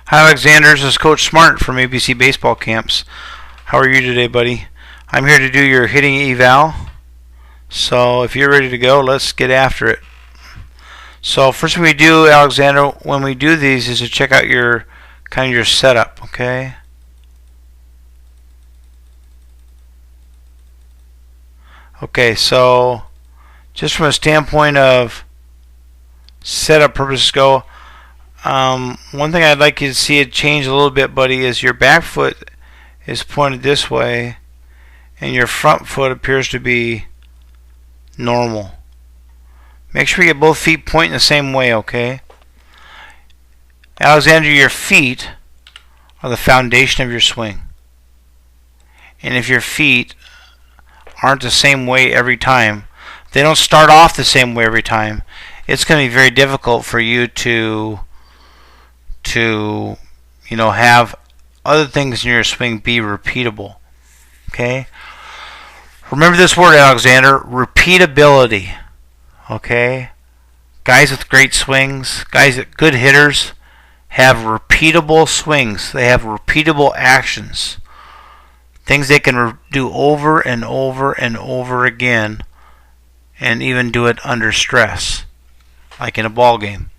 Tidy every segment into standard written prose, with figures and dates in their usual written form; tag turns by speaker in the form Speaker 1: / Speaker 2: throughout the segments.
Speaker 1: Hi Alexander, this is Coach Smart from ABC Baseball Camps. How are you today, buddy? I'm here to do your hitting eval. So if you're ready to go, let's get after it. So first thing we do, Alexander, when we do these is to check out your your setup, okay? Okay, so just from a standpoint of setup purposes go, one thing I'd like you to see it change a little bit, buddy, is your back foot is pointed this way and your front foot appears to be normal. Make sure you get both feet pointing the same way, okay? Alexander, your feet are the foundation of your swing. And if your feet aren't the same way every time, they don't start off the same way every time, it's going to be very difficult for you to have other things in your swing be repeatable. Okay? Remember this word, Alexander, repeatability. Okay? Guys with great swings, guys that good hitters have repeatable swings. They have repeatable actions. Things they can do over and over and over again, and even do it under stress, like in a ball game.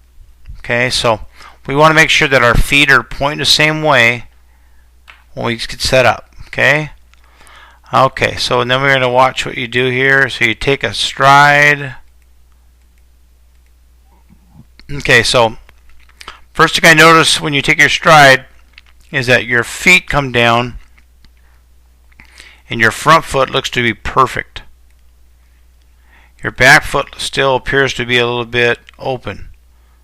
Speaker 1: Okay, so we want to make sure that our feet are pointing the same way when we get set up. Okay, so then we're going to watch what you do here. So you take a stride. Okay, so first thing I notice when you take your stride is that your feet come down and your front foot looks to be perfect. Your back foot still appears to be a little bit open.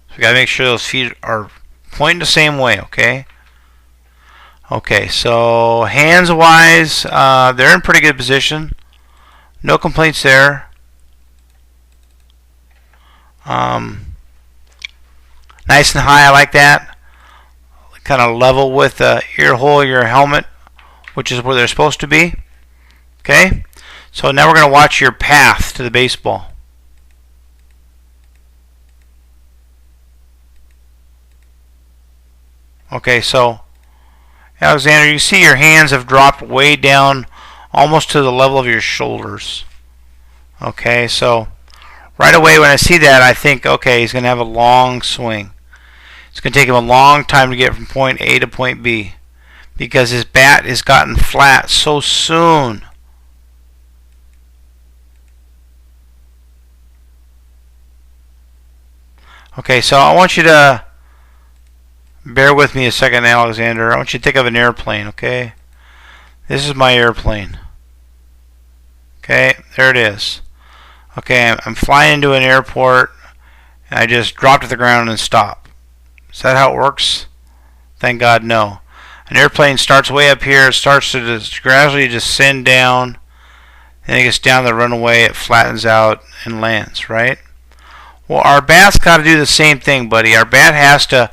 Speaker 1: So you got to make sure those feet are pointing the same way, okay? Okay, so hands wise, they're in pretty good position. No complaints there. Nice and high, I like that. Kind of level with the ear hole of your helmet, which is where they're supposed to be. Okay, so now we're going to watch your path to the baseball. Okay, so Alexander, you see your hands have dropped way down almost to the level of your shoulders. Okay, so right away when I see that, I think, okay, he's going to have a long swing. It's going to take him a long time to get from point A to point B because his bat has gotten flat so soon. Okay, so I want you to bear with me a second, Alexander. I want you to think of an airplane, okay? This is my airplane. Okay, there it is. Okay, I'm flying into an airport, and I just drop to the ground and stop. Is that how it works? Thank God, no. An airplane starts way up here, it starts to just gradually descend down, then it gets down the runway, it flattens out, and lands, right? Well, our bat's got to do the same thing, buddy. Our bat has to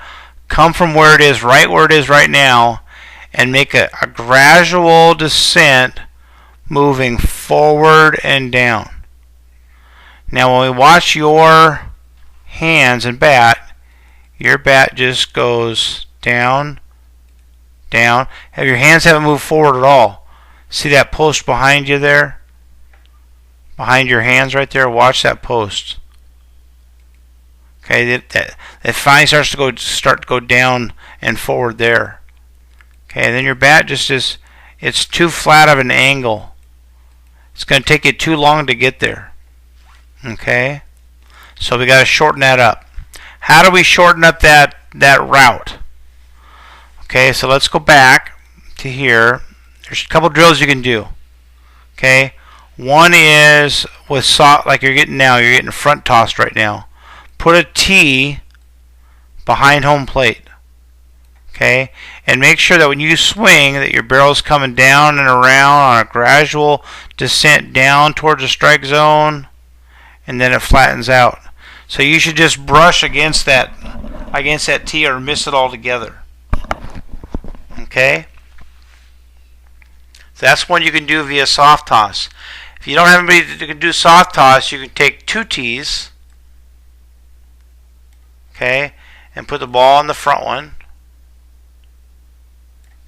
Speaker 1: come from where it is right now, and make a gradual descent moving forward and down. Now, when we watch your hands and bat, your bat just goes down, down. Your hands haven't moved forward at all. See that post behind you there? Behind your hands right there? Watch that post. Okay, it finally start to go down and forward there. Okay, and then your bat it's too flat of an angle. It's going to take you too long to get there. Okay, so we got to shorten that up. How do we shorten up that route? Okay, so let's go back to here. There's a couple drills you can do. Okay, one is with like you're getting now. You're getting front tossed right now. Put a T behind home plate, okay, and make sure that when you swing that your barrel's coming down and around on a gradual descent down towards the strike zone, and then it flattens out. So you should just brush against that T or miss it altogether. Okay, so that's one you can do via soft toss. If you don't have anybody that can do soft toss, you can take two T's. Okay, and put the ball on the front one,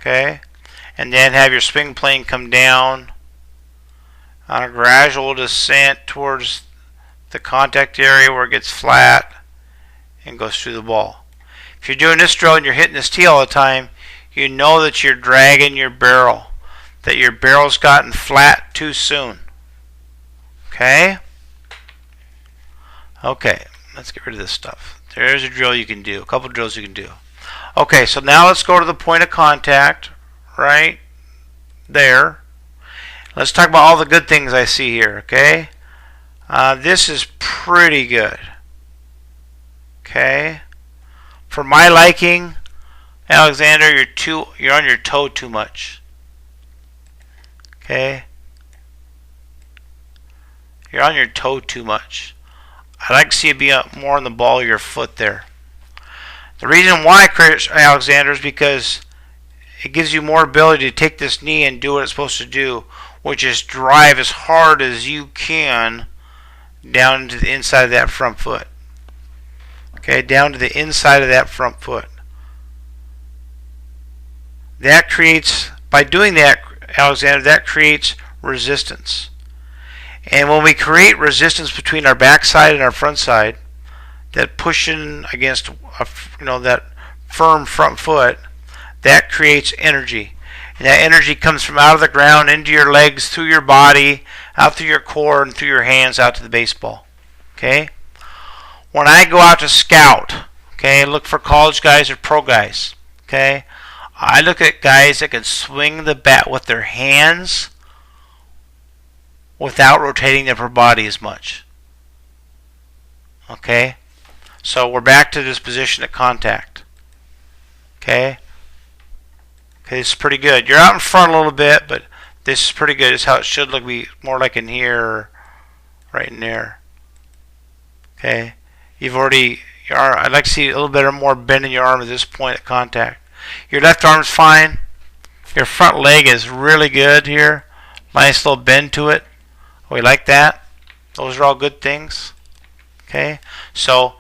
Speaker 1: Okay? And then have your swing plane come down on a gradual descent towards the contact area where it gets flat and goes through the ball. If you're doing this drill and you're hitting this tee all the time, you know that you're dragging your barrel, that your barrel's gotten flat too soon. Okay? Okay, let's get rid of this stuff. There's a drill you can do, a couple drills you can do. Okay, so now let's go to the point of contact right there. Let's talk about all the good things I see here, okay? This is pretty good. Okay? For my liking, Alexander, you're on your toe too much. Okay? You're on your toe too much. I'd like to see you be more on the ball of your foot there. The reason why, Alexander, is because it gives you more ability to take this knee and do what it's supposed to do, which is drive as hard as you can down to the inside of that front foot. Okay, down to the inside of that front foot. That creates, by doing that, Alexander, that creates resistance. And when we create resistance between our backside and our front side, that pushing against that firm front foot, that creates energy. And that energy comes from out of the ground into your legs, through your body, out through your core, and through your hands out to the baseball. Okay? When I go out to scout, okay, look for college guys or pro guys, okay, I look at guys that can swing the bat with their hands without rotating their body as much. Okay? So we're back to this position of contact. Okay? Okay, this is pretty good. You're out in front a little bit, but this is pretty good. This is how it should look, be more like in here, right in there. Okay? You've already, I'd like to see a little bit more bend in your arm at this point of contact. Your left arm's fine. Your front leg is really good here. Nice little bend to it. We like that. Those are all good things. Okay? So,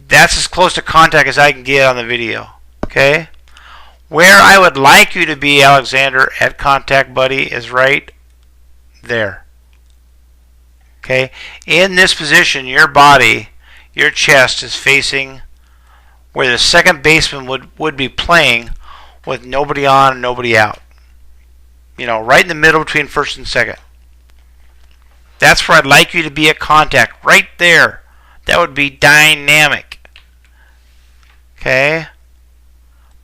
Speaker 1: that's as close to contact as I can get on the video. Okay? Where I would like you to be, Alexander, at contact, buddy, is right there. Okay? In this position, your body, your chest is facing where the second baseman would be playing with nobody on and nobody out. You know, right in the middle between first and second. That's where I'd like you to be at contact, right there. That would be dynamic. Okay?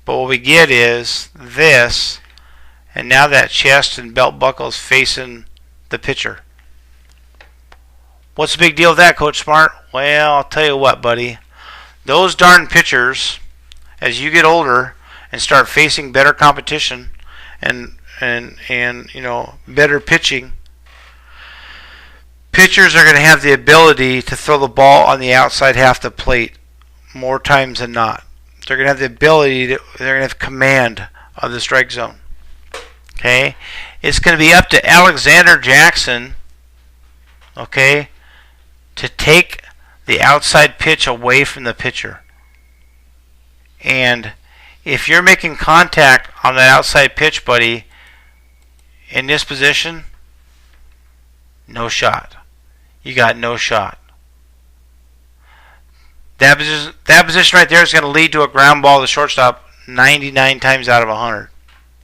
Speaker 1: But what we get is this, and now that chest and belt buckle is facing the pitcher. What's the big deal with that, Coach Smart? Well, I'll tell you what, buddy. Those darn pitchers, as you get older and start facing better competition and better pitching, pitchers are going to have the ability to throw the ball on the outside half the plate more times than not. They're going to have the ability they're going to have command of the strike zone. Okay? It's going to be up to Alexander jACKSON, okay, to take the outside pitch away from the pitcher. And if you're making contact on that outside pitch, buddy, in this position, no shot. You got no shot. That position right there is going to lead to a ground ball to shortstop 99 times out of 100,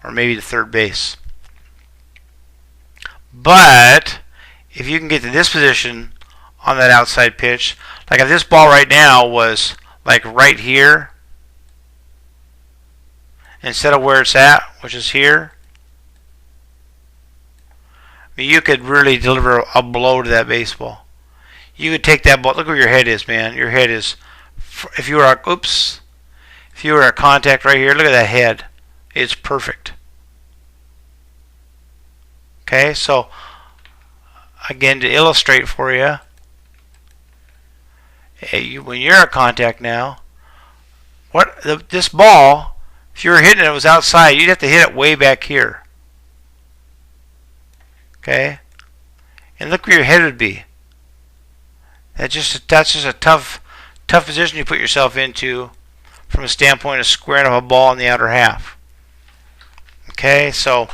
Speaker 1: or maybe to third base. But if you can get to this position on that outside pitch, like if this ball right now was like right here instead of where it's at, which is here, I mean, you could really deliver a blow to that baseball. You could take that ball. Look where your head is, man. Your head is, if you were at contact right here, look at that head. It's perfect. Okay, so again, to illustrate for you, when you're at contact now, this ball, if you were hitting it, it was outside, you'd have to hit it way back here. Okay, and look where your head would be. That's just a tough position you put yourself into from a standpoint of squaring up a ball in the outer half. Okay, so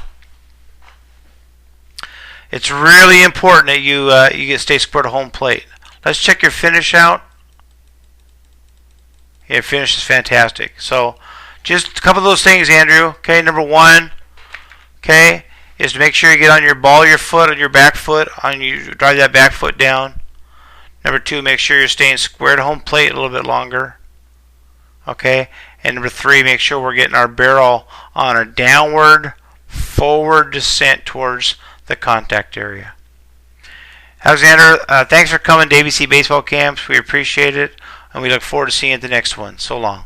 Speaker 1: it's really important that you stay square to home plate. Let's check your finish out. Your finish is fantastic. So just a couple of those things, Andrew. Okay, number one, okay, is to make sure you get on your ball of your foot, on your back foot, drive that back foot down. Number two, make sure you're staying square to home plate a little bit longer. Okay, and number three, make sure we're getting our barrel on a downward, forward descent towards the contact area. Alexander, thanks for coming to ABC Baseball Camps. We appreciate it, and we look forward to seeing you at the next one. So long.